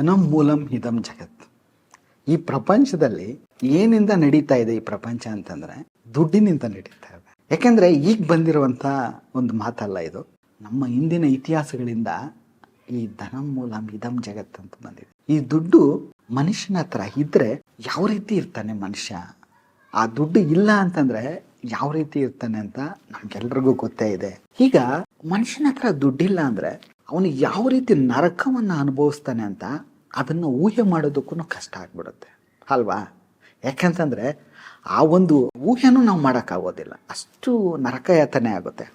ಧನಂ ಮೂಲಂ ಇದಂ ಜಗತ್. ಈ ಪ್ರಪಂಚದಲ್ಲಿ ಏನಿಂದ ನಡೀತಾ ಇದೆ ಈ ಪ್ರಪಂಚ ಅಂತಂದ್ರೆ ದುಡ್ಡಿನಿಂದ ನಡೀತಾ ಇದೆ. ಯಾಕೆಂದ್ರೆ ಈಗ ಬಂದಿರುವಂತ ಒಂದು ಮಾತಲ್ಲ ಇದು, ನಮ್ಮ ಹಿಂದಿನ ಇತಿಹಾಸಗಳಿಂದ ಈ ಧನಂ ಮೂಲಂ ಇದಂ ಜಗತ್ ಅಂತ ಬಂದಿದೆ. ಈ ದುಡ್ಡು ಮನುಷ್ಯನ ಹತ್ರ ಇದ್ರೆ ಯಾವ ರೀತಿ ಇರ್ತಾನೆ ಮನುಷ್ಯ, ಆ ದುಡ್ಡು ಇಲ್ಲ ಅಂತಂದ್ರೆ ಯಾವ ರೀತಿ ಇರ್ತಾನೆ ಅಂತ ನಮ್ಗೆಲ್ರಿಗೂ ಗೊತ್ತೇ ಇದೆ. ಈಗ ಮನುಷ್ಯನ ಹತ್ರ ದುಡ್ಡಿಲ್ಲ ಅಂದ್ರೆ ಅವನು ಯಾವ ರೀತಿ ನರಕವನ್ನು ಅನುಭವಿಸ್ತಾನೆ ಅಂತ ಅದನ್ನು ಊಹೆ ಮಾಡೋದಕ್ಕೂ ಕಷ್ಟ ಆಗ್ಬಿಡುತ್ತೆ ಅಲ್ವಾ. ಯಾಕಂತಂದ್ರೆ ಆ ಒಂದು ಊಹೆನೂ ನಾವು ಮಾಡೋಕ್ಕಾಗೋದಿಲ್ಲ, ಅಷ್ಟು ನರಕಯಾತನೆ ಆಗುತ್ತೆ.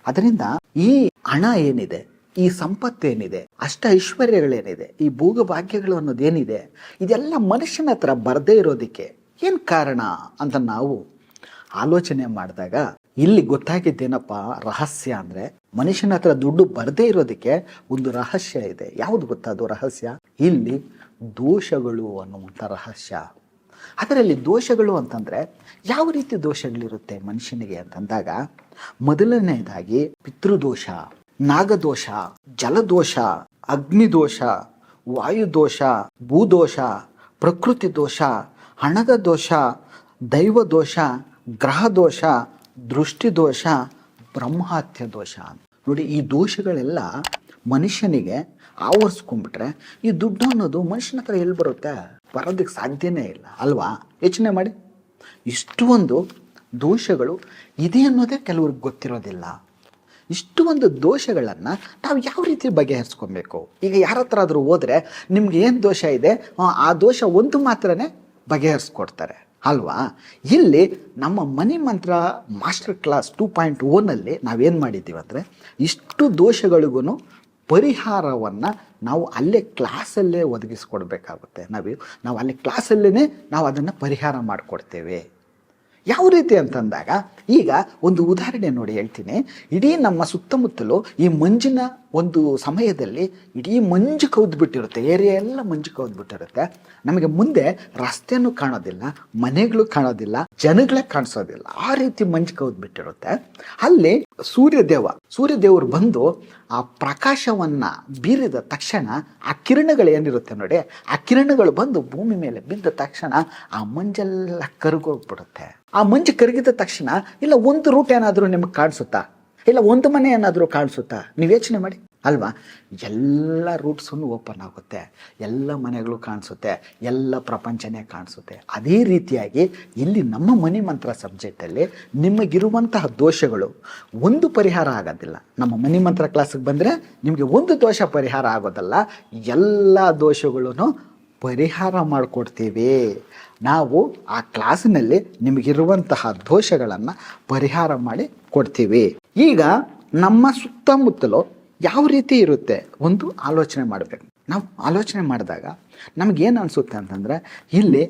ಅದರಿಂದ ಈ ಹಣ ಏನಿದೆ, ಈ ಸಂಪತ್ತೇನಿದೆ, ಅಷ್ಟ ಐಶ್ವರ್ಯಗಳೇನಿದೆ, ಈ ಭೋಗಭಾಗ್ಯಗಳು ಅನ್ನೋದೇನಿದೆ, ಇದೆಲ್ಲ ಮನುಷ್ಯನ ಹತ್ರ ಬರದೇ ಇರೋದಕ್ಕೆ ಏನು ಕಾರಣ ಅಂತ ನಾವು ಆಲೋಚನೆ ಮಾಡಿದಾಗ ಇಲ್ಲಿ ಗೊತ್ತಾಗಿದ್ದೇನಪ್ಪ ರಹಸ್ಯ ಅಂದರೆ, ಮನುಷ್ಯನ ಹತ್ರ ದುಡ್ಡು ಬರದೇ ಇರೋದಕ್ಕೆ ಒಂದು ರಹಸ್ಯ ಇದೆ. ಯಾವುದು ಗೊತ್ತಾದು ರಹಸ್ಯ? ಇಲ್ಲಿ ದೋಷಗಳು ಅನ್ನುವಂಥ ರಹಸ್ಯ. ಅದರಲ್ಲಿ ದೋಷಗಳು ಅಂತಂದರೆ ಯಾವ ರೀತಿ ದೋಷಗಳಿರುತ್ತೆ ಮನುಷ್ಯನಿಗೆ ಅಂತಂದಾಗ, ಮೊದಲನೇದಾಗಿ ಪಿತೃದೋಷ, ನಾಗದೋಷ, ಜಲದೋಷ, ಅಗ್ನಿದೋಷ, ವಾಯುದೋಷ, ಭೂದೋಷ, ಪ್ರಕೃತಿ ದೋಷ, ಹಣದ ದೋಷ, ದೈವ ದೋಷ, ಗ್ರಹ ದೋಷ, ದೃಷ್ಟಿ ದೋಷ, ಬ್ರಹ್ಮಹತ್ಯ ದೋಷ. ನೋಡಿ, ಈ ದೋಷಗಳೆಲ್ಲ ಮನುಷ್ಯನಿಗೆ ಆವರಿಸ್ಕೊಂಡ್ಬಿಟ್ರೆ ಈ ದುಡ್ಡು ಅನ್ನೋದು ಮನುಷ್ಯನ ಹತ್ರ ಎಲ್ಲಿ ಬರುತ್ತೆ? ಬರೋದಕ್ಕೆ ಸಾಧ್ಯನೇ ಇಲ್ಲ ಅಲ್ವಾ. ಯೋಚನೆ ಮಾಡಿ, ಇಷ್ಟು ಒಂದು ದೋಷಗಳು ಇದೆ ಅನ್ನೋದೇ ಕೆಲವ್ರಿಗೆ ಗೊತ್ತಿರೋದಿಲ್ಲ. ಇಷ್ಟು ಒಂದು ದೋಷಗಳನ್ನು ನಾವು ಯಾವ ರೀತಿ ಬಗೆಹರಿಸ್ಕೊಬೇಕು? ಈಗ ಯಾರ ಹತ್ರ ಆದರೂ ಹೋದರೆ ನಿಮ್ಗೆ ಏನು ದೋಷ ಇದೆ, ಆ ದೋಷ ಒಂದು ಮಾತ್ರನೇ ಬಗೆಹರಿಸ್ಕೊಡ್ತಾರೆ ಅಲ್ವಾ. ಇಲ್ಲಿ ನಮ್ಮ ಮನಿ ಮಂತ್ರ ಮಾಸ್ಟರ್ ಕ್ಲಾಸ್ 2.0ನಲ್ಲಿ ನಾವೇನು ಮಾಡಿದ್ದೀವಿ ಅಂದರೆ, ಇಷ್ಟು ದೋಷಗಳಿಗೂ ಪರಿಹಾರವನ್ನು ನಾವು ಅಲ್ಲೇ ಕ್ಲಾಸಲ್ಲೇ ಒದಗಿಸ್ಕೊಡ್ಬೇಕಾಗುತ್ತೆ. ನಾವು ಅಲ್ಲೇ ಕ್ಲಾಸಲ್ಲೇ ನಾವು ಅದನ್ನು ಪರಿಹಾರ ಮಾಡಿಕೊಡ್ತೇವೆ. ಯಾವ ರೀತಿ ಅಂತಂದಾಗ, ಈಗ ಒಂದು ಉದಾಹರಣೆ ನೋಡಿ ಹೇಳ್ತೀನಿ. ಇಡೀ ನಮ್ಮ ಸುತ್ತಮುತ್ತಲು ಈ ಮಂಜಿನ ಒಂದು ಸಮಯದಲ್ಲಿ ಇಡೀ ಮಂಜು ಕವಿದ್ಬಿಟ್ಟಿರುತ್ತೆ, ಏರಿಯಾ ಎಲ್ಲ ಮಂಜು ಕವಿದ್ಬಿಟ್ಟಿರುತ್ತೆ. ನಮಗೆ ಮುಂದೆ ರಸ್ತೆನೂ ಕಾಣೋದಿಲ್ಲ, ಮನೆಗಳು ಕಾಣೋದಿಲ್ಲ, ಜನಗಳೇ ಕಾಣಿಸೋದಿಲ್ಲ, ಆ ರೀತಿ ಮಂಜು ಕವಿದ್ಬಿಟ್ಟಿರುತ್ತೆ. ಅಲ್ಲಿ ಸೂರ್ಯದೇವರು ಬಂದು ಆ ಪ್ರಕಾಶವನ್ನು ಬೀರಿದ ತಕ್ಷಣ ಆ ಕಿರಣಗಳು ಏನಿರುತ್ತೆ ನೋಡಿ, ಆ ಕಿರಣಗಳು ಬಂದು ಭೂಮಿ ಮೇಲೆ ಬಿದ್ದ ತಕ್ಷಣ ಆ ಮಂಜೆಲ್ಲ ಕರಗೋಗ್ಬಿಡುತ್ತೆ. ಆ ಮಂಜು ಕರಗಿದ ತಕ್ಷಣ ಇಲ್ಲ ಒಂದು ರೂಟ್ ಏನಾದರೂ ನಿಮಗೆ ಕಾಣಿಸುತ್ತಾ? ಇಲ್ಲ ಒಂದು ಮನೆ ಏನಾದರೂ ಕಾಣಿಸುತ್ತಾ? ನೀವು ಯೋಚನೆ ಮಾಡಿ ಅಲ್ವಾ. ಎಲ್ಲ ರೂಟ್ಸನ್ನು ಓಪನ್ ಆಗುತ್ತೆ, ಎಲ್ಲ ಮನೆಗಳು ಕಾಣಿಸುತ್ತೆ, ಎಲ್ಲ ಪ್ರಪಂಚನೇ ಕಾಣಿಸುತ್ತೆ. ಅದೇ ರೀತಿಯಾಗಿ ಇಲ್ಲಿ ನಮ್ಮ ಮನಿ ಮಂತ್ರ ಸಬ್ಜೆಕ್ಟಲ್ಲಿ ನಿಮಗಿರುವಂತಹ ದೋಷಗಳು ಒಂದು ಪರಿಹಾರ ಆಗೋದಿಲ್ಲ. ನಮ್ಮ ಮನಿ ಮಂತ್ರ ಕ್ಲಾಸಿಗೆ ಬಂದರೆ ನಿಮಗೆ ಒಂದು ದೋಷ ಪರಿಹಾರ ಆಗೋದಲ್ಲ, ಎಲ್ಲ ದೋಷಗಳನ್ನು ಪರಿಹಾರ ಮಾಡಿಕೊಡ್ತೀವಿ ನಾವು. ಆ ಕ್ಲಾಸಿನಲ್ಲಿ ನಿಮಗಿರುವಂತಹ ದೋಷಗಳನ್ನು ಪರಿಹಾರ ಮಾಡಿ ಕೊಡ್ತೀವಿ. ಈಗ ನಮ್ಮ ಸುತ್ತಮುತ್ತಲು ಯಾವ ರೀತಿ ಇರುತ್ತೆ ಒಂದು ಆಲೋಚನೆ ಮಾಡಬೇಕು. ನಾವು ಆಲೋಚನೆ ಮಾಡಿದಾಗ ನಮಗೇನು ಅನಿಸುತ್ತೆ ಅಂತಂದರೆ, ಇಲ್ಲಿ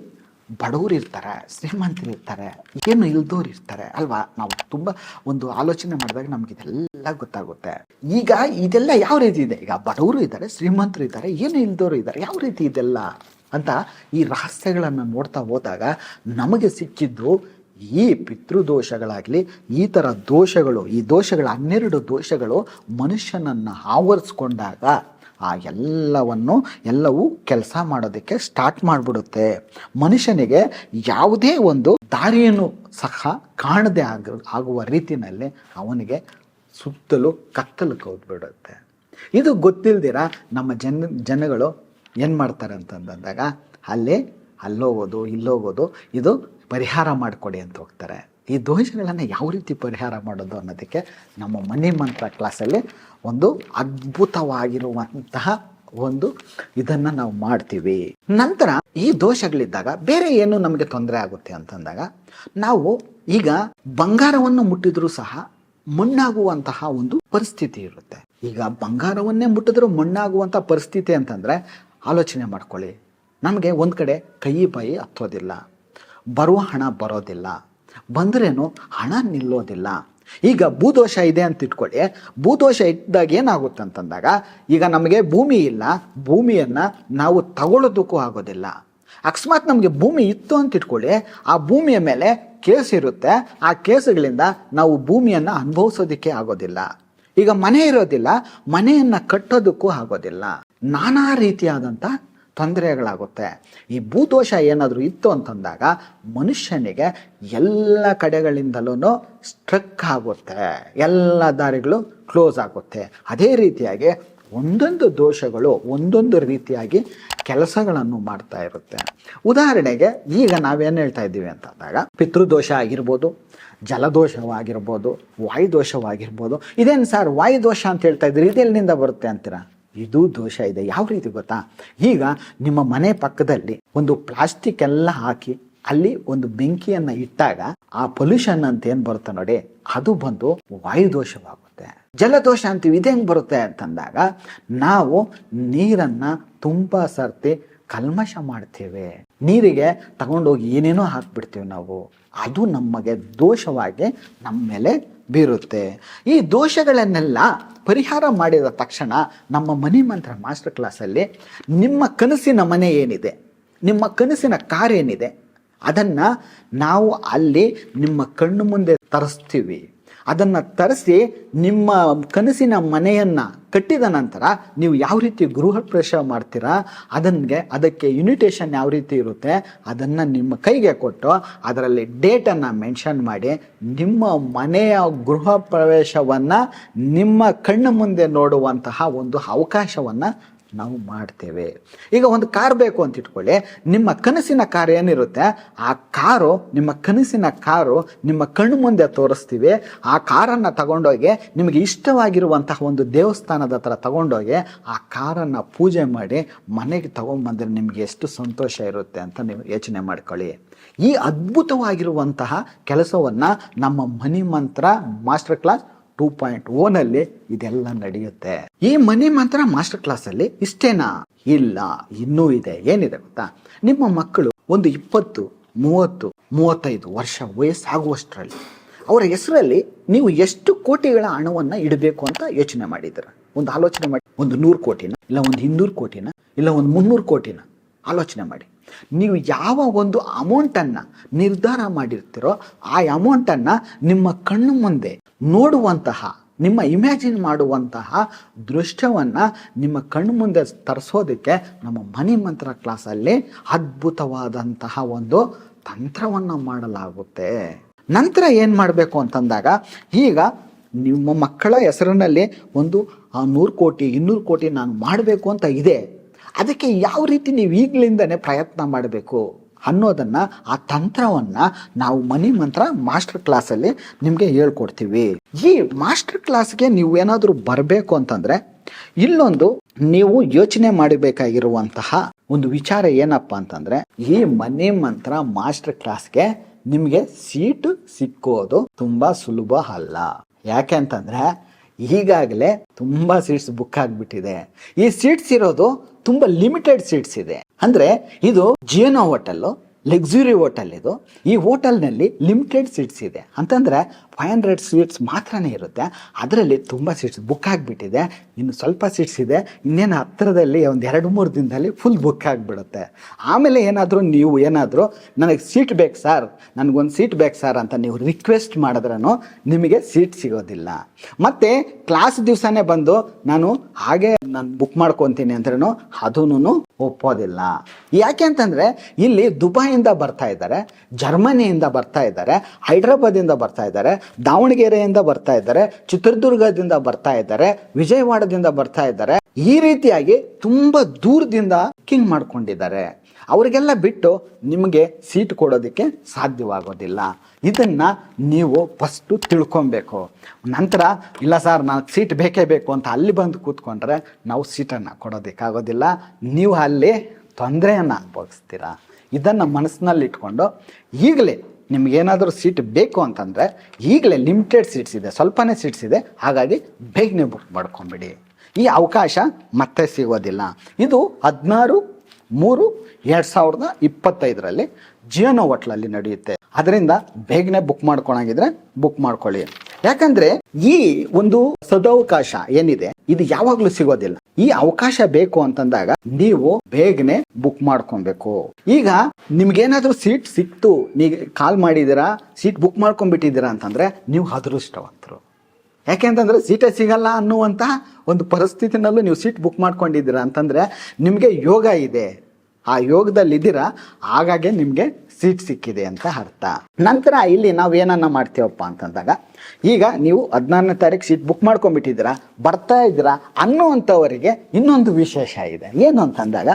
ಬಡವರು ಇರ್ತಾರೆ, ಶ್ರೀಮಂತರು ಇರ್ತಾರೆ, ಏನು ಇಲ್ದೋರು ಇರ್ತಾರೆ ಅಲ್ವಾ. ನಾವು ತುಂಬ ಒಂದು ಆಲೋಚನೆ ಮಾಡಿದಾಗ ನಮಗಿದೆಲ್ಲ ಗೊತ್ತಾಗುತ್ತೆ. ಈಗ ಇದೆಲ್ಲ ಯಾವ ರೀತಿ ಇದೆ? ಈಗ ಬಡವರು ಇದ್ದಾರೆ, ಶ್ರೀಮಂತರು ಇದ್ದಾರೆ, ಏನು ಇಲ್ದೋರು ಇದ್ದಾರೆ, ಯಾವ ರೀತಿ ಇದೆಲ್ಲ ಅಂತ ಈ ರಹಸ್ಯಗಳನ್ನು ನೋಡ್ತಾ ಹೋದಾಗ ನಮಗೆ ಸಿಕ್ಕಿದ್ದು ಈ ಪಿತೃದೋಷಗಳಾಗಲಿ, ಈ ಥರ ದೋಷಗಳು, ಈ ದೋಷಗಳ 12 ದೋಷಗಳು ಮನುಷ್ಯನನ್ನು ಆವರಿಸ್ಕೊಂಡಾಗ ಆ ಎಲ್ಲವೂ ಕೆಲಸ ಮಾಡೋದಕ್ಕೆ ಸ್ಟಾರ್ಟ್ ಮಾಡಿಬಿಡುತ್ತೆ. ಮನುಷ್ಯನಿಗೆ ಯಾವುದೇ ಒಂದು ದಾರಿಯನ್ನು ಸಹ ಕಾಣದೆ ಆಗುವ ರೀತಿಯಲ್ಲಿ ಅವನಿಗೆ ಸುತ್ತಲೂ ಕತ್ತಲು ಕೌದ್ಬಿಡುತ್ತೆ. ಇದು ಗೊತ್ತಿಲ್ದಿರ ನಮ್ಮ ಜನಗಳು ಏನು ಮಾಡ್ತಾರೆ ಅಂತಂದಾಗ ಅಲ್ಲೋಗೋದು ಇಲ್ಲೋಗೋದು, ಇದು ಪರಿಹಾರ ಮಾಡಿಕೊಡಿ ಅಂತ ಹೋಗ್ತಾರೆ. ಈ ದೋಷಗಳನ್ನು ಯಾವ ರೀತಿ ಪರಿಹಾರ ಮಾಡೋದು ಅನ್ನೋದಕ್ಕೆ ನಮ್ಮ ಮನಿ ಮಂತ್ರ ಕ್ಲಾಸಲ್ಲಿ ಒಂದು ಅದ್ಭುತವಾಗಿರುವಂತಹ ಒಂದು ಇದನ್ನು ನಾವು ಮಾಡ್ತೀವಿ. ನಂತರ ಈ ದೋಷಗಳಿದ್ದಾಗ ಬೇರೆ ಏನು ನಮಗೆ ತೊಂದರೆ ಆಗುತ್ತೆ ಅಂತಂದಾಗ, ನಾವು ಈಗ ಬಂಗಾರವನ್ನು ಮುಟ್ಟಿದ್ರೂ ಸಹ ಮಣ್ಣಾಗುವಂತಹ ಒಂದು ಪರಿಸ್ಥಿತಿ ಇರುತ್ತೆ. ಈಗ ಬಂಗಾರವನ್ನೇ ಮುಟ್ಟಿದ್ರೂ ಮಣ್ಣಾಗುವಂಥ ಪರಿಸ್ಥಿತಿ ಅಂತಂದರೆ ಆಲೋಚನೆ ಮಾಡ್ಕೊಳ್ಳಿ. ನಮಗೆ ಒಂದು ಕಡೆ ಕೈ ಬಾಯಿ ಹತ್ತೋದಿಲ್ಲ, ಬರುವ ಹಣ ಬರೋದಿಲ್ಲ, ಬಂದ್ರೇನು ಹಣ ನಿಲ್ಲೋದಿಲ್ಲ. ಈಗ ಭೂದೋಷ ಇದೆ ಅಂತ ಇಟ್ಕೊಳ್ಳಿ. ಭೂದೋಷ ಇದ್ದಾಗ ಏನಾಗುತ್ತೆ ಅಂತಂದಾಗ, ಈಗ ನಮಗೆ ಭೂಮಿ ಇಲ್ಲ, ಭೂಮಿಯನ್ನು ನಾವು ತಗೊಳ್ಳೋದಕ್ಕೂ ಆಗೋದಿಲ್ಲ. ಅಕಸ್ಮಾತ್ ನಮಗೆ ಭೂಮಿ ಇತ್ತು ಅಂತ ಇಟ್ಕೊಳ್ಳಿ, ಆ ಭೂಮಿಯ ಮೇಲೆ ಕೇಸ್ ಇರುತ್ತೆ, ಆ ಕೇಸುಗಳಿಂದ ನಾವು ಭೂಮಿಯನ್ನು ಅನುಭವಿಸೋದಕ್ಕೆ ಆಗೋದಿಲ್ಲ. ಈಗ ಮನೆ ಇರೋದಿಲ್ಲ, ಮನೆಯನ್ನು ಕಟ್ಟೋದಕ್ಕೂ ಆಗೋದಿಲ್ಲ. ನಾನಾ ರೀತಿಯಾದಂಥ ತೊಂದರೆಗಳಾಗುತ್ತೆ. ಈ ಭೂದೋಷ ಏನಾದರೂ ಇತ್ತು ಅಂತಂದಾಗ ಮನುಷ್ಯನಿಗೆ ಎಲ್ಲ ಕಡೆಗಳಿಂದಲೂ ಸ್ಟ್ರಕ್ ಆಗುತ್ತೆ, ಎಲ್ಲ ದಾರಿಗಳು ಕ್ಲೋಸ್ ಆಗುತ್ತೆ. ಅದೇ ರೀತಿಯಾಗಿ ಒಂದೊಂದು ದೋಷಗಳು ಒಂದೊಂದು ರೀತಿಯಾಗಿ ಕೆಲಸಗಳನ್ನು ಮಾಡ್ತಾ ಇರುತ್ತೆ. ಉದಾಹರಣೆಗೆ ಈಗ ನಾವೇನು ಹೇಳ್ತಾ ಇದ್ದೀವಿ ಅಂತಂದಾಗ ಪಿತೃದೋಷ ಆಗಿರ್ಬೋದು, ಜಲದೋಷವಾಗಿರ್ಬೋದು, ವಾಯುದೋಷವಾಗಿರ್ಬೋದು. ಇದೇನು ಸರ್ ವಾಯುದೋಷ ಅಂತ ಹೇಳ್ತಾ ಇದ್ದೀರಿ, ಇದೆಲ್ಲಿಂದ ಬರುತ್ತೆ ಅಂತೀರಾ? ಇದು ದೋಷ ಇದೆ. ಯಾವ ರೀತಿ ಗೊತ್ತಾ? ಈಗ ನಿಮ್ಮ ಮನೆ ಪಕ್ಕದಲ್ಲಿ ಒಂದು ಪ್ಲಾಸ್ಟಿಕ್ ಎಲ್ಲ ಹಾಕಿ ಅಲ್ಲಿ ಒಂದು ಬೆಂಕಿಯನ್ನು ಇಟ್ಟಾಗ ಆ ಪೊಲ್ಯೂಷನ್ ಅಂತ ಏನು ಬರುತ್ತೆ ನೋಡಿ, ಅದು ಬಂದು ವಾಯುದೋಷವಾಗುತ್ತೆ. ಜಲದೋಷ ಅಂತೀವಿ, ಇದು ಹೆಂಗೆ ಬರುತ್ತೆ ಅಂತಂದಾಗ ನಾವು ನೀರನ್ನು ತುಂಬ ಸರ್ತಿ ಕಲ್ಮಶ ಮಾಡ್ತೇವೆ, ನೀರಿಗೆ ತಗೊಂಡೋಗಿ ಏನೇನೋ ಹಾಕ್ಬಿಡ್ತೀವಿ ನಾವು, ಅದು ನಮಗೆ ದೋಷವಾಗಿ ನಮ್ಮ ಮೇಲೆ ಬೀರುತ್ತೆ. ಈ ದೋಷಗಳನ್ನೆಲ್ಲ ಪರಿಹಾರ ಮಾಡಿದ ತಕ್ಷಣ ನಮ್ಮ ಮನಿ ಮಂತ್ರ ಮಾಸ್ಟರ್ ಕ್ಲಾಸಲ್ಲಿ ನಿಮ್ಮ ಕನಸಿನ ಮನೆ ಏನಿದೆ, ನಿಮ್ಮ ಕನಸಿನ ಕಾರ್ ಏನಿದೆ, ಅದನ್ನು ನಾವು ಅಲ್ಲಿ ನಿಮ್ಮ ಕಣ್ಣು ಮುಂದೆ ತರಿಸ್ತೀವಿ. ಅದನ್ನು ತರಿಸಿ ನಿಮ್ಮ ಕನಸಿನ ಮನೆಯನ್ನು ಕಟ್ಟಿದ ನಂತರ ನೀವು ಯಾವ ರೀತಿ ಗೃಹ ಪ್ರವೇಶ ಮಾಡ್ತೀರಾ, ಅದಕ್ಕೆ ಇನ್ವಿಟೇಷನ್ ಯಾವ ರೀತಿ ಇರುತ್ತೆ ಅದನ್ನು ನಿಮ್ಮ ಕೈಗೆ ಕೊಟ್ಟು ಅದರಲ್ಲಿ ಡೇಟನ್ನು ಮೆನ್ಷನ್ ಮಾಡಿ ನಿಮ್ಮ ಮನೆಯ ಗೃಹ ಪ್ರವೇಶವನ್ನು ನಿಮ್ಮ ಕಣ್ಣು ಮುಂದೆ ನೋಡುವಂತಹ ಒಂದು ಅವಕಾಶವನ್ನು ನಾವು ಮಾಡ್ತೇವೆ. ಈಗ ಒಂದು ಕಾರ್ ಬೇಕು ಅಂತ ಇಟ್ಕೊಳ್ಳಿ, ನಿಮ್ಮ ಕನಸಿನ ಕಾರ್ ಏನಿರುತ್ತೆ ಆ ಕಾರು, ನಿಮ್ಮ ಕನಸಿನ ಕಾರು ನಿಮ್ಮ ಕಣ್ಣು ಮುಂದೆ ತೋರಿಸ್ತೀವಿ. ಆ ಕಾರನ್ನು ತಗೊಂಡೋಗಿ ನಿಮಗೆ ಇಷ್ಟವಾಗಿರುವಂತಹ ಒಂದು ದೇವಸ್ಥಾನದ ಹತ್ರ ತಗೊಂಡೋಗಿ ಆ ಕಾರನ್ನು ಪೂಜೆ ಮಾಡಿ ಮನೆಗೆ ತಗೊಂಡ್ಬಂದರೆ ನಿಮಗೆ ಎಷ್ಟು ಸಂತೋಷ ಇರುತ್ತೆ ಅಂತ ನೀವು ಯೋಚನೆ ಮಾಡ್ಕೊಳ್ಳಿ. ಈ ಅದ್ಭುತವಾಗಿರುವಂತಹ ಕೆಲಸವನ್ನು ನಮ್ಮ ಮನಿ ಮಂತ್ರ ಮಾಸ್ಟರ್ ಕ್ಲಾಸ್ 2.0 ಇದೆಲ್ಲ ನಡೆಯುತ್ತೆ. ಈ ಮನಿ ಮಂತ್ರ ಮಾಸ್ಟರ್ ಕ್ಲಾಸಲ್ಲಿ ಇಷ್ಟೇನಾ? ಇಲ್ಲ, ಇನ್ನೂ ಇದೆ. ಏನಿದೆ ಗೊತ್ತಾ? ನಿಮ್ಮ ಮಕ್ಕಳು ಒಂದು 20, 30, 35 ವರ್ಷ ವಯಸ್ಸಾಗುವಷ್ಟರಲ್ಲಿ ಅವರ ಹೆಸರಲ್ಲಿ ನೀವು ಎಷ್ಟು ಕೋಟಿಗಳ ಹಣವನ್ನು ಇಡಬೇಕು ಅಂತ ಯೋಚನೆ ಮಾಡಿದ್ದೀರ? ಒಂದು ಆಲೋಚನೆ ಮಾಡಿ. ಒಂದು 100 ಕೋಟಿನ, ಇಲ್ಲ ಒಂದು 200 ಕೋಟಿನ, ಇಲ್ಲ ಒಂದು 300 ಕೋಟಿನ ಆಲೋಚನೆ ಮಾಡಿ. ನೀವು ಯಾವ ಒಂದು ಅಮೌಂಟನ್ನು ನಿರ್ಧಾರ ಮಾಡಿರ್ತೀರೋ ಆ ಅಮೌಂಟನ್ನು ನಿಮ್ಮ ಕಣ್ಣು ಮುಂದೆ ನೋಡುವಂತಹ, ನಿಮ್ಮ ಇಮ್ಯಾಜಿನ್ ಮಾಡುವಂತಹ ದೃಶ್ಯವನ್ನು ನಿಮ್ಮ ಕಣ್ಣು ಮುಂದೆ ತರಿಸೋದಕ್ಕೆ ನಮ್ಮ ಮನಿ ಮಂತ್ರ ಕ್ಲಾಸಲ್ಲಿ ಅದ್ಭುತವಾದಂತಹ ಒಂದು ತಂತ್ರವನ್ನು ಮಾಡಲಾಗುತ್ತೆ. ನಂತರ ಏನು ಮಾಡಬೇಕು ಅಂತಂದಾಗ, ಈಗ ನಿಮ್ಮ ಮಕ್ಕಳ ಹೆಸರಿನಲ್ಲಿ ಒಂದು 100 ಕೋಟಿ 200 ಕೋಟಿ ನಾನು ಮಾಡಬೇಕು ಅಂತ ಇದೆ, ಅದಕ್ಕೆ ಯಾವ ರೀತಿ ನೀವು ಈಗಲಿಂದನೇ ಪ್ರಯತ್ನ ಮಾಡಬೇಕು ಅನ್ನೋದನ್ನು, ಆ ತಂತ್ರವನ್ನು ನಾವು ಮನಿ ಮಂತ್ರ ಮಾಸ್ಟರ್ ಕ್ಲಾಸಲ್ಲಿ ನಿಮಗೆ ಹೇಳ್ಕೊಡ್ತೀವಿ. ಈ ಮಾಸ್ಟರ್ ಕ್ಲಾಸ್ಗೆ ನೀವು ಏನಾದರೂ ಬರಬೇಕು ಅಂತಂದರೆ ಇಲ್ಲೊಂದು ನೀವು ಯೋಚನೆ ಮಾಡಬೇಕಾಗಿರುವಂತಹ ಒಂದು ವಿಚಾರ ಏನಪ್ಪ ಅಂತಂದರೆ, ಈ ಮನಿ ಮಂತ್ರ ಮಾಸ್ಟರ್ ಕ್ಲಾಸ್ಗೆ ನಿಮಗೆ ಸೀಟು ಸಿಕ್ಕೋದು ತುಂಬ ಸುಲಭ ಅಲ್ಲ. ಯಾಕೆ ಅಂತಂದರೆ ಈಗಾಗಲೇ ತುಂಬ ಸೀಟ್ಸ್ ಬುಕ್ ಆಗಿಬಿಟ್ಟಿದೆ. ಈ ಸೀಟ್ಸ್ ಇರೋದು ತುಂಬ ಲಿಮಿಟೆಡ್ ಸೀಟ್ಸ್ ಇದೆ. ಅಂದರೆ ಇದು ಜಿಯೋನೋ ಹೋಟೆಲ್ಲು, ಲಕ್ಸುರಿ ಹೋಟೆಲ್ ಇದು. ಈ ಹೋಟೆಲ್ನಲ್ಲಿ ಲಿಮಿಟೆಡ್ ಸೀಟ್ಸ್ ಇದೆ ಅಂತಂದರೆ 500 ಸೀಟ್ಸ್ ಮಾತ್ರನೇ ಇರುತ್ತೆ. ಅದರಲ್ಲಿ ತುಂಬ ಸೀಟ್ಸ್ ಬುಕ್ ಆಗಿಬಿಟ್ಟಿದೆ. ಇನ್ನು ಸ್ವಲ್ಪ ಸೀಟ್ಸ್ ಇದೆ. ಇನ್ನೇನು ಹತ್ತಿರದಲ್ಲಿ ಒಂದು 2-3 ದಿನದಲ್ಲಿ ಫುಲ್ ಬುಕ್ ಆಗಿಬಿಡುತ್ತೆ. ಆಮೇಲೆ ನೀವು ಏನಾದರೂ ನನಗೆ ಸೀಟ್ ಬೇಕು ಸರ್, ನನಗೊಂದು ಸೀಟ್ ಬೇಕು ಸರ್ ಅಂತ ನೀವು ರಿಕ್ವೆಸ್ಟ್ ಮಾಡಿದ್ರೂ ನಿಮಗೆ ಸೀಟ್ ಸಿಗೋದಿಲ್ಲ. ಮತ್ತು ಕ್ಲಾಸ್ ದಿವಸನೇ ಬಂದು ನಾನು ಬುಕ್ ಮಾಡ್ಕೊತೀನಿ ಅಂದ್ರೂ ಅದೂ ಒಪ್ಪೋದಿಲ್ಲ. ಯಾಕೆ ಅಂತಂದರೆ ಇಲ್ಲಿ ದುಬೈಯಿಂದ ಬರ್ತಾ ಇದ್ದಾರೆ, ಜರ್ಮನಿಯಿಂದ ಬರ್ತಾ ಇದ್ದಾರೆ, ಹೈದ್ರಾಬಾದಿಂದ ಬರ್ತಾ ಇದ್ದಾರೆ, ದಾವಣಗೆರೆಯಿಂದ ಬರ್ತಾ ಇದ್ದಾರೆ, ಚಿತ್ರದುರ್ಗದಿಂದ ಬರ್ತಾ ಇದ್ದಾರೆ, ವಿಜಯವಾಡದಿಂದ ಬರ್ತಾ ಇದ್ದಾರೆ. ಈ ರೀತಿಯಾಗಿ ತುಂಬ ದೂರದಿಂದ ಬುಕ್ಕಿಂಗ್ ಮಾಡ್ಕೊಂಡಿದ್ದಾರೆ. ಅವರಿಗೆಲ್ಲ ಬಿಟ್ಟು ನಿಮಗೆ ಸೀಟ್ ಕೊಡೋದಕ್ಕೆ ಸಾಧ್ಯವಾಗೋದಿಲ್ಲ. ಇದನ್ನು ನೀವು ಫಸ್ಟು ತಿಳ್ಕೊಬೇಕು. ನಂತರ ಇಲ್ಲ ಸರ್ ನಾನು ಸೀಟ್ ಬೇಕೇ ಬೇಕು ಅಂತ ಅಲ್ಲಿ ಬಂದು ಕೂತ್ಕೊಂಡ್ರೆ ನಾವು ಸೀಟನ್ನು ಕೊಡೋದಕ್ಕಾಗೋದಿಲ್ಲ, ನೀವು ಅಲ್ಲಿ ತೊಂದರೆಯನ್ನು ಅನುಭವಿಸ್ತೀರ. ಇದನ್ನು ಮನಸ್ಸಿನಲ್ಲಿ ಇಟ್ಕೊಂಡು ಈಗಲೇ ನಿಮಗೇನಾದರೂ ಸೀಟ್ ಬೇಕು ಅಂತಂದರೆ ಈಗಲೇ ಲಿಮಿಟೆಡ್ ಸೀಟ್ಸ್ ಇದೆ, ಸ್ವಲ್ಪನೇ ಸೀಟ್ಸ್ ಇದೆ, ಹಾಗಾಗಿ ಬೇಗನೆ ಬುಕ್ ಮಾಡ್ಕೊಂಬಿಡಿ. ಈ ಅವಕಾಶ ಮತ್ತೆ ಸಿಗೋದಿಲ್ಲ. ಇದು 16/3/2025 ಜಿಯೋನೋ ಹೋಟ್ಲಲ್ಲಿ ನಡೆಯುತ್ತೆ. ಅದರಿಂದ ಬೇಗನೆ ಬುಕ್ ಮಾಡ್ಕೊಳಂಗಿದ್ರೆ ಬುಕ್ ಮಾಡ್ಕೊಳ್ಳಿ. ಯಾಕಂದರೆ ಈ ಒಂದು ಸದವಕಾಶ ಏನಿದೆ ಇದು ಯಾವಾಗಲೂ ಸಿಗೋದಿಲ್ಲ. ಈ ಅವಕಾಶ ಬೇಕು ಅಂತಂದಾಗ ನೀವು ಬೇಗನೆ ಬುಕ್ ಮಾಡ್ಕೊಬೇಕು. ಈಗ ನಿಮ್ಗೇನಾದ್ರೂ ಸೀಟ್ ಸಿಕ್ತು, ನೀವು ಕಾಲ್ ಮಾಡಿದ್ದೀರಾ, ಸೀಟ್ ಬುಕ್ ಮಾಡ್ಕೊಂಡ್ಬಿಟ್ಟಿದ್ದೀರಾ ಅಂತಂದ್ರೆ ನೀವು ಅದೃಷ್ಟವಂತರು. ಯಾಕೆಂತಂದ್ರೆ ಸೀಟೇ ಸಿಗಲ್ಲ ಅನ್ನುವಂತಹ ಒಂದು ಪರಿಸ್ಥಿತಿನಲ್ಲೂ ನೀವು ಸೀಟ್ ಬುಕ್ ಮಾಡ್ಕೊಂಡಿದ್ದೀರಾ ಅಂತಂದರೆ ನಿಮಗೆ ಯೋಗ ಇದೆ, ಆ ಯೋಗದಲ್ಲಿ ಇದ್ದೀರಾ, ಹಾಗಾಗಿ ನಿಮಗೆ ಸೀಟ್ ಸಿಕ್ಕಿದೆ ಅಂತ ಅರ್ಥ. ನಂತರ ಇಲ್ಲಿ ನಾವು ಏನನ್ನ ಮಾಡ್ತೀವಪ್ಪ ಅಂತಂದಾಗ, ಈಗ ನೀವು 16ನೇ ತಾರೀಕು ಸೀಟ್ ಬುಕ್ ಮಾಡ್ಕೊಂಡ್ಬಿಟ್ಟಿದ್ದೀರಾ, ಬರ್ತಾ ಇದ್ದೀರಾ ಅನ್ನುವಂಥವರಿಗೆ ಇನ್ನೊಂದು ವಿಶೇಷ ಇದೆ. ಏನು ಅಂತಂದಾಗ,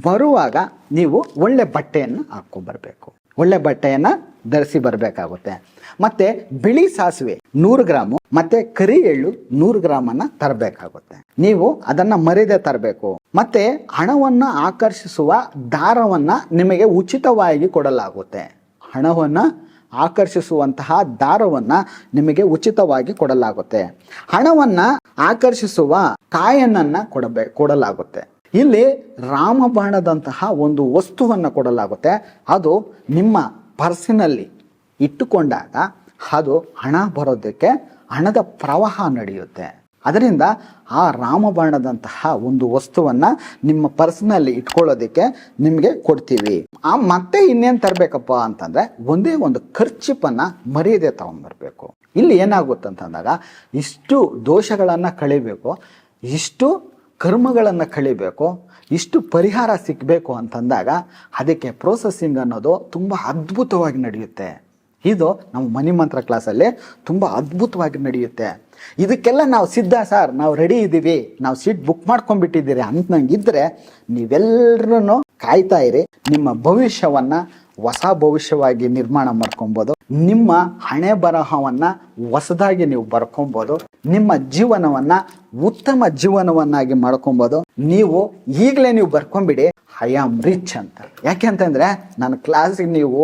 ಬರುವಾಗ ನೀವು ಒಳ್ಳೆ ಬಟ್ಟೆಯನ್ನು ಹಾಕ್ಕೊಂಬರ್ಬೇಕು, ಒಳ್ಳೆ ಬಟ್ಟೆಯನ್ನು ಧರಿಸಿ ಬರಬೇಕಾಗುತ್ತೆ. ಮತ್ತೆ ಬಿಳಿ ಸಾಸಿವೆ 100 ಗ್ರಾಮು ಮತ್ತೆ ಕರಿ ಎಳ್ಳು 100 ಗ್ರಾಮನ್ನು ತರಬೇಕಾಗುತ್ತೆ. ನೀವು ಅದನ್ನ ಮರೆಯದೆ ತರಬೇಕು. ಮತ್ತೆ ಹಣವನ್ನ ಆಕರ್ಷಿಸುವ ದಾರವನ್ನ ನಿಮಗೆ ಉಚಿತವಾಗಿ ಕೊಡಲಾಗುತ್ತೆ. ಹಣವನ್ನ ಆಕರ್ಷಿಸುವಂತಹ ದಾರವನ್ನ ನಿಮಗೆ ಉಚಿತವಾಗಿ ಕೊಡಲಾಗುತ್ತೆ. ಹಣವನ್ನ ಆಕರ್ಷಿಸುವ ಕಾಯನನ್ನ ಕೊಡಲಾಗುತ್ತೆ. ಇಲ್ಲಿ ರಾಮಬಾಣದಂತಹ ಒಂದು ವಸ್ತುವನ್ನು ಕೊಡಲಾಗುತ್ತೆ. ಅದು ನಿಮ್ಮ ಪರ್ಸಿನಲ್ಲಿ ಇಟ್ಟುಕೊಂಡಾಗ ಅದು ಹಣ ಬರೋದಕ್ಕೆ ಹಣದ ಪ್ರವಾಹ ನಡೆಯುತ್ತೆ. ಅದರಿಂದ ಆ ರಾಮಬಾಣದಂತಹ ಒಂದು ವಸ್ತುವನ್ನು ನಿಮ್ಮ ಪರ್ಸ್ನಲ್ಲಿ ಇಟ್ಕೊಳ್ಳೋದಕ್ಕೆ ನಿಮಗೆ ಕೊಡ್ತೀವಿ. ಮತ್ತೆ ಇನ್ನೇನು ತರಬೇಕಪ್ಪ ಅಂತಂದರೆ, ಒಂದೇ ಒಂದು ಖರ್ಚಿಪನ್ನು ಮರೆಯದೆ ತಗೊಂಡ್ಬರ್ಬೇಕು. ಇಲ್ಲಿ ಏನಾಗುತ್ತಂತಂದಾಗ, ಇಷ್ಟು ದೋಷಗಳನ್ನು ಕಳಿಬೇಕು, ಇಷ್ಟು ಕರ್ಮಗಳನ್ನು ಕಳಿಬೇಕು, ಇಷ್ಟು ಪರಿಹಾರ ಸಿಕ್ಕಬೇಕು ಅಂತಂದಾಗ ಅದಕ್ಕೆ ಪ್ರೋಸೆಸಿಂಗ್ ಅನ್ನೋದು ತುಂಬ ಅದ್ಭುತವಾಗಿ ನಡೆಯುತ್ತೆ. ಇದು ನಮ್ಮ ಮನಿ ಮಂತ್ರ ಕ್ಲಾಸಲ್ಲಿ ತುಂಬ ಅದ್ಭುತವಾಗಿ ನಡೆಯುತ್ತೆ. ಇದಕ್ಕೆಲ್ಲ ನಾವು ಸಿದ್ಧ ಸರ್, ನಾವು ರೆಡಿ ಇದ್ದೀವಿ, ನಾವು ಸೀಟ್ ಬುಕ್ ಮಾಡ್ಕೊಂಡ್ಬಿಟ್ಟಿದ್ದೀರಿ ಅಂತಂಗಿದ್ರೆ ನೀವೆಲ್ಲರೂ ಕಾಯ್ತಾ ಇರಿ. ನಿಮ್ಮ ಭವಿಷ್ಯವನ್ನು ಹೊಸ ಭವಿಷ್ಯವಾಗಿ ನಿರ್ಮಾಣ ಮಾಡ್ಕೊಬೋದು. ನಿಮ್ಮ ಹಣೆ ಬರಹವನ್ನು ಹೊಸದಾಗಿ ನೀವು ಬರ್ಕೊಬೋದು. ನಿಮ್ಮ ಜೀವನವನ್ನು ಉತ್ತಮ ಜೀವನವನ್ನಾಗಿ ಮಾಡ್ಕೊಬೋದು. ನೀವು ಈಗಲೇ ನೀವು ಬರ್ಕೊಂಬಿಡಿ, ಐ ಆಮ್ ರಿಚ್ ಅಂತ. ಯಾಕೆ ಅಂತಂದರೆ, ನನ್ನ ಕ್ಲಾಸಿಗೆ ನೀವು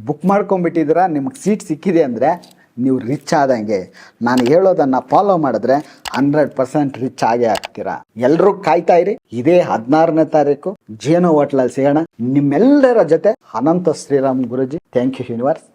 ಬುಕ್ ಮಾಡ್ಕೊಂಡ್ಬಿಟ್ಟಿದ್ದೀರಾ, ನಿಮಗೆ ಸೀಟ್ ಸಿಕ್ಕಿದೆ ಅಂದರೆ ನೀವು ರಿಚ್ ಆದಂಗೆ. ನಾನು ಹೇಳೋದನ್ನು ಫಾಲೋ ಮಾಡಿದ್ರೆ 100% ರಿಚ್ ಆಗೇ ಆಗ್ತೀರಾ. ಎಲ್ಲರೂ ಕಾಯ್ತಾ ಇರಿ. ಇದೇ 16ನೇ ತಾರೀಕು ಜೇನು ಹೋಟ್ಲಲ್ಲಿ ಸಿಗೋಣ. ನಿಮ್ಮೆಲ್ಲರ ಜೊತೆ Anantha Shriram Guruji. Thank you universe.